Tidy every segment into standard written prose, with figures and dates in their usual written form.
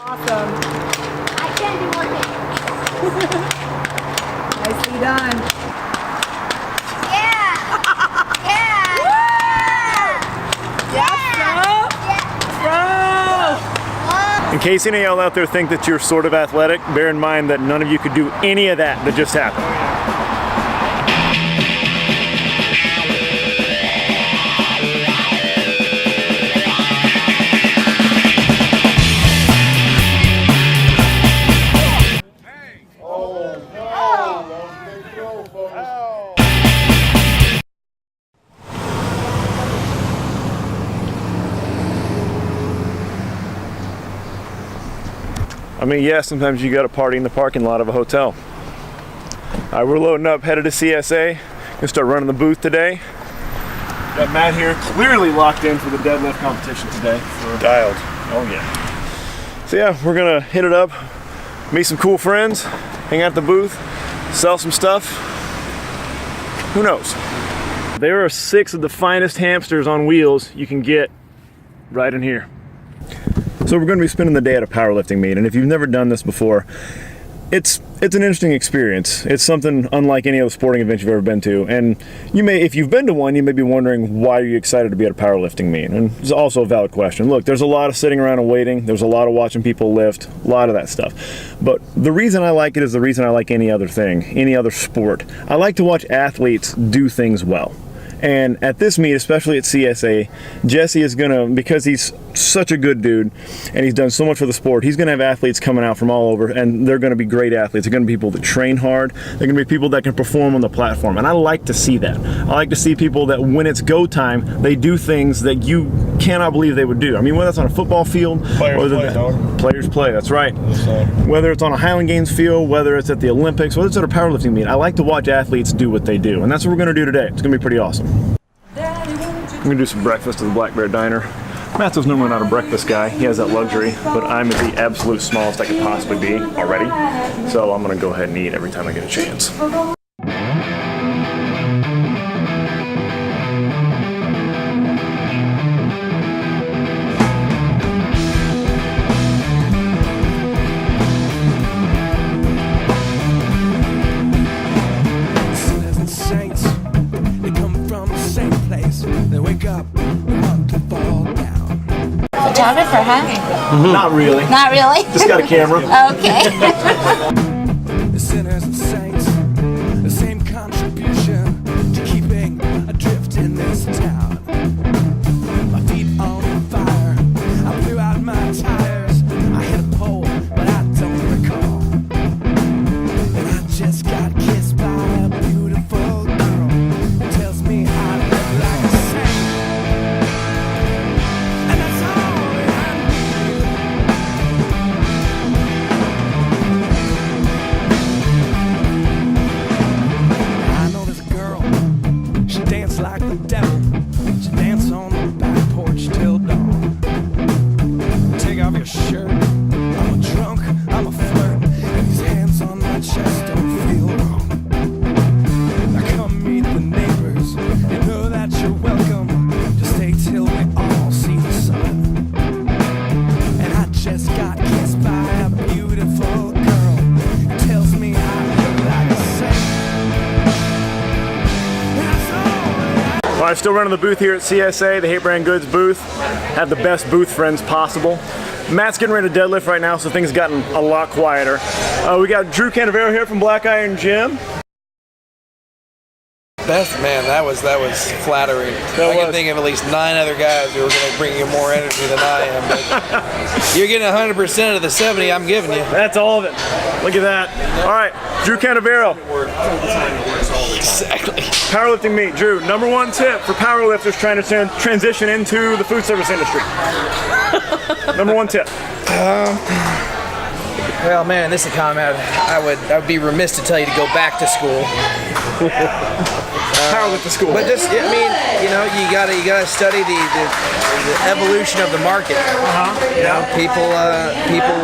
Awesome. I can do one thing. Nicely done. Yeah. Yeah. Yeah. In case any of y'all out there think that you're sort of athletic, bear in mind that none of you could do any of that just happened. I mean, yeah, sometimes you got to party in the parking lot of a hotel. All right, we're loading up, headed to CSA. Gonna start running the booth today. Got Matt here, clearly locked in for the deadlift competition today. Dialed. Oh yeah. So yeah, we're gonna hit it up, meet some cool friends, hang out at the booth, sell some stuff. Who knows? There are 6 of the finest hamsters on wheels you can get right in here. So we're going to be spending the day at a powerlifting meet, and if you've never done this before, it's an interesting experience. It's something unlike any other sporting event you've ever been to, and you may, if you've been to one, you may be wondering why are you excited to be at a powerlifting meet, and it's also a valid question. Look, there's a lot of sitting around and waiting, there's a lot of watching people lift, a lot of that stuff, but the reason I like it is the reason I like any other thing, any other sport. I like to watch athletes do things well. And at this meet, especially at CSA, Jesse is gonna, because he's such a good dude and he's done so much for the sport, he's gonna have athletes coming out from all over, and they're gonna be great athletes. They're gonna be people that train hard. They're gonna be people that can perform on the platform. And I like to see that. I like to see people that when it's go time, they do things that you cannot believe they would do. I mean, whether it's on a football field, players play, that's right. Whether it's on a Highland Games field, whether it's at the Olympics, whether it's at a powerlifting meet, I like to watch athletes do what they do. And that's what we're gonna do today. It's gonna be pretty awesome. I'm gonna do some breakfast at the Black Bear Diner. Matt's normally not a breakfast guy, he has that luxury, but I'm at the absolute smallest I could possibly be already. So I'm gonna go ahead and eat every time I get a chance. Photographer, huh? Mm-hmm. Not really. Not really? Just got a camera. Okay. The sinners and saints, the same contribution to keeping adrift in this town. My feet on fire, I blew out my tires. I hit a pole, but I don't recall. And I just got kissed by a beautiful girl who tells me I look like a saint. And that's all. Like the devil, she dance on the back porch till dawn. Take off your shirt, I'm a drunk, I'm a flirt, and these hands on my chest don't feel wrong. Now come meet the neighbors, you know that you're welcome. Just stay till we all see the sun. And I just got kissed by a beautiful girl who tells me I look like a saint. Well, I'm still running the booth here at CSA, the HVIII Brand Goods booth. Have the best booth friends possible. Matt's getting ready to deadlift right now, so things have gotten a lot quieter. We got Drew Canavero here from Black Iron Gym. Man, that was flattering. I can think of at least 9 other guys who are going to bring you more energy than I am. But you're getting 100% of the 70 I'm giving you. That's all of it. Look at that. All right, Drew Canavero. Exactly. Powerlifting meet. Drew, #1 tip for powerlifters trying to transition into the food service industry. #1 tip. Well, man, this is a comment. I would be remiss to tell you to go back to school. Powerlift to school. But just, I mean, you know, you gotta study the evolution of the market. You know, people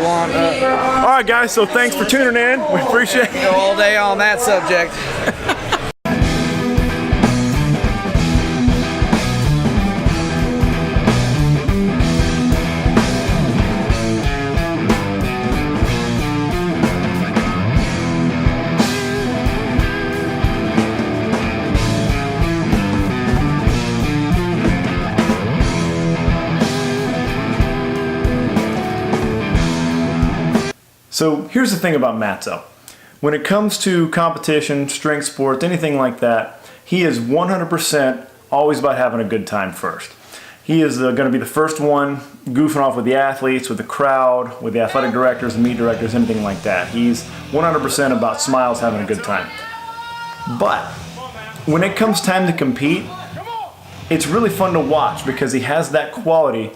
want. All right, guys. So thanks for tuning in. We appreciate it. Go all day on that subject. So here's the thing about Matt though. When it comes to competition, strength sports, anything like that, he is 100% always about having a good time first. He is going to be the first one goofing off with the athletes, with the crowd, with the athletic directors, the meet directors, anything like that. He's 100% about smiles, having a good time. But when it comes time to compete, it's really fun to watch because he has that quality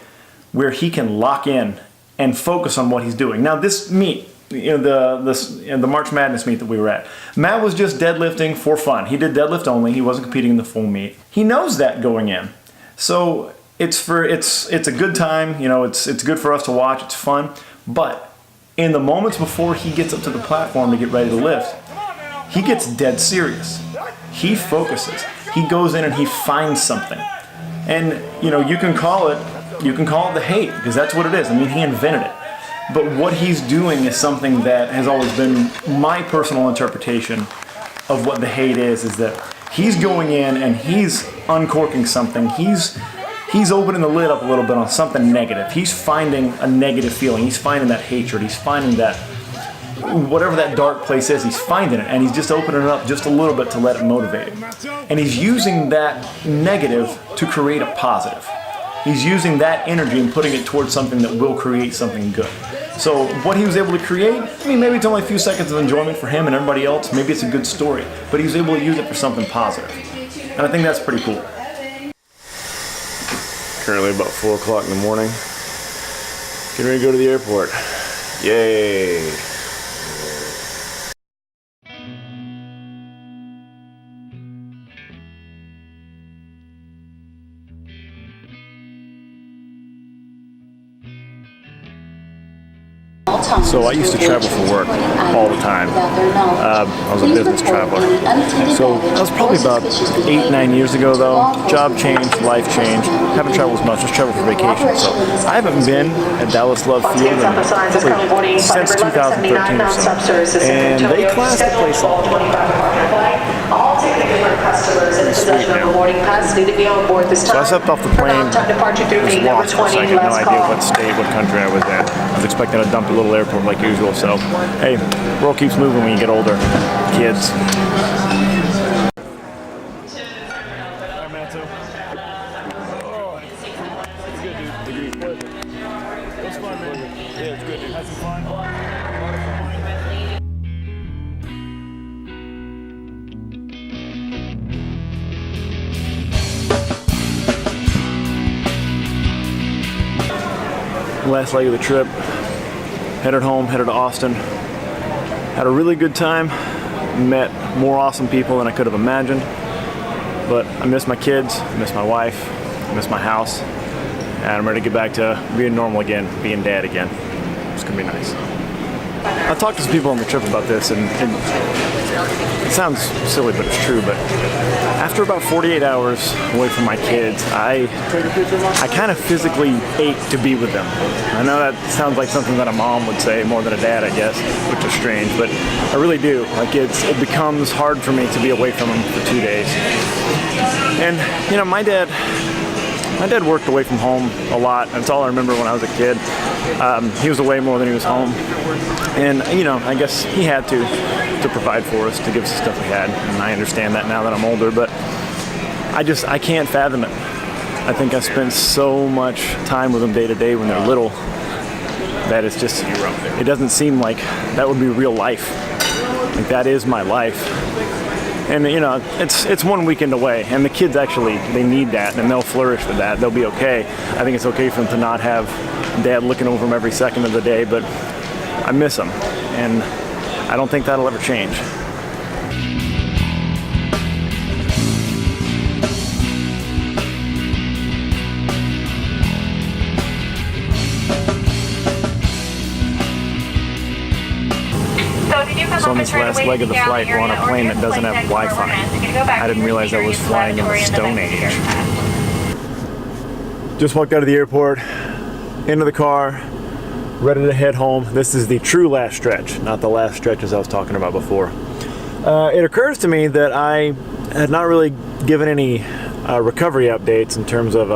where he can lock in and focus on what he's doing. Now this meet, the March Madness meet that we were at, Matt was just deadlifting for fun. He did deadlift only. He wasn't competing in the full meet. He knows that going in. So it's a good time. It's good for us to watch. It's fun. But in the moments before he gets up to the platform to get ready to lift, he gets dead serious. He focuses. He goes in and he finds something. And you can call it the hate, because that's what it is. I mean, he invented it. But what he's doing is something that has always been my personal interpretation of what the hate is that he's going in and he's uncorking something. He's opening the lid up a little bit on something negative. He's finding a negative feeling. He's finding that hatred. He's finding that whatever that dark place is, he's finding it, and he's just opening it up just a little bit to let it motivate him. And he's using that negative to create a positive. He's using that energy and putting it towards something that will create something good. So what he was able to create, maybe it's only a few seconds of enjoyment for him and everybody else. Maybe it's a good story, but he was able to use it for something positive. And I think that's pretty cool. Currently about 4 o'clock in the morning. Getting ready to go to the airport. Yay! So I used to travel for work all the time. I was a business traveler. So that was probably about 8-9 years ago though. Job changed, life changed. Haven't traveled as much, just traveled for vacation. So I haven't been at Dallas Love Field since 2013 or so. And they class the place all. Sweet, man. So I stepped off the plane, was lost for a second, no idea what state, what country I was in. I was expecting a dumpy little airport like usual, so hey, world keeps moving when you get older, kids. Last leg of the trip, headed home, headed to Austin. Had a really good time, met more awesome people than I could have imagined, but I miss my kids, I miss my wife, I miss my house, and I'm ready to get back to being normal again, being dad again. It's gonna be nice. I talked to some people on the trip about this, and it sounds silly, but it's true, but after about 48 hours away from my kids, I kind of physically ache to be with them. I know that sounds like something that a mom would say more than a dad, I guess, which is strange, but I really do. Like it becomes hard for me to be away from them for 2 days. And my dad worked away from home a lot. That's all I remember when I was a kid. He was away more than he was home. And, I guess he had to provide for us, to give us the stuff we had. And I understand that now that I'm older, but I can't fathom it. I think I spent so much time with them day to day when they're little that it's just, it doesn't seem like that would be real life. Like that is my life. And it's 1 weekend away, and the kids actually, they need that, and they'll flourish with that. They'll be okay. I think it's okay for them to not have dad looking over them every second of the day, but I miss them, and I don't think that'll ever change. So on this last leg of the flight, we're on a plane that doesn't have Wi-Fi. I didn't realize I was flying in the Stone Age. Just walked out of the airport, into the car, ready to head home. This is the true last stretch, not the last stretch as I was talking about before. It occurs to me that I had not really given any recovery updates in terms of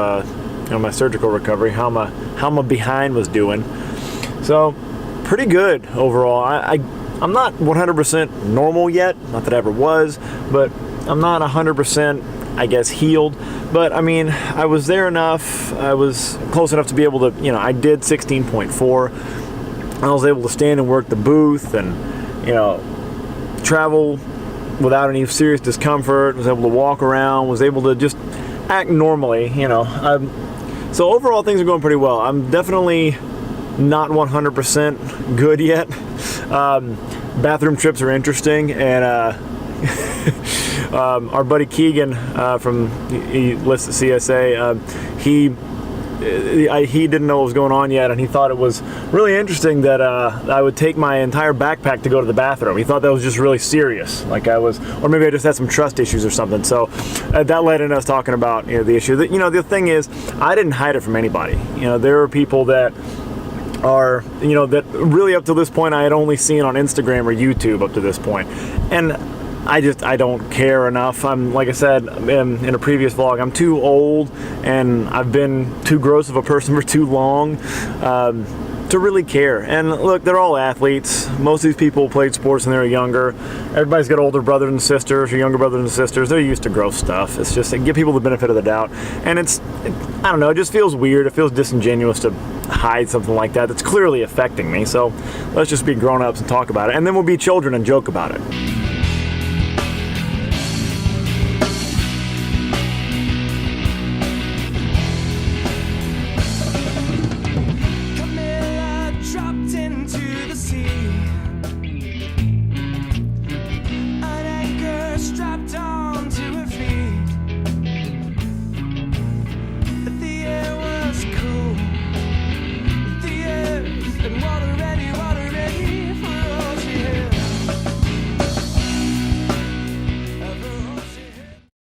my surgical recovery, how my behind was doing. So pretty good overall. I'm not 100% normal yet, not that I ever was, but I'm not 100%, I guess, healed. But I mean, I was there enough, I was close enough to be able to, I did 16.4. I was able to stand and work the booth and, travel without any serious discomfort, was able to walk around, was able to just act normally, So overall, things are going pretty well. I'm definitely not 100% good yet. Bathroom trips are interesting, and our buddy Keegan he lists at CSA. He didn't know what was going on yet, and he thought it was really interesting that I would take my entire backpack to go to the bathroom. He thought that was just really serious, like I was, or maybe I just had some trust issues or something. So that led into us talking about the issue. That the thing is, I didn't hide it from anybody. There are people that are that really up to this point I had only seen on Instagram or YouTube up to this point, and I don't care enough. I'm, like I said in a previous vlog, I'm too old and I've been too gross of a person for too long to really care. And look, they're all athletes. Most of these people played sports when they were younger. Everybody's got older brothers and sisters or younger brothers and sisters. They're used to gross stuff. It's just, give people the benefit of the doubt. And I don't know, it just feels weird. It feels disingenuous to hide something like that that's clearly affecting me. So let's just be grown-ups and talk about it. And then we'll be children and joke about it. An anchor strapped on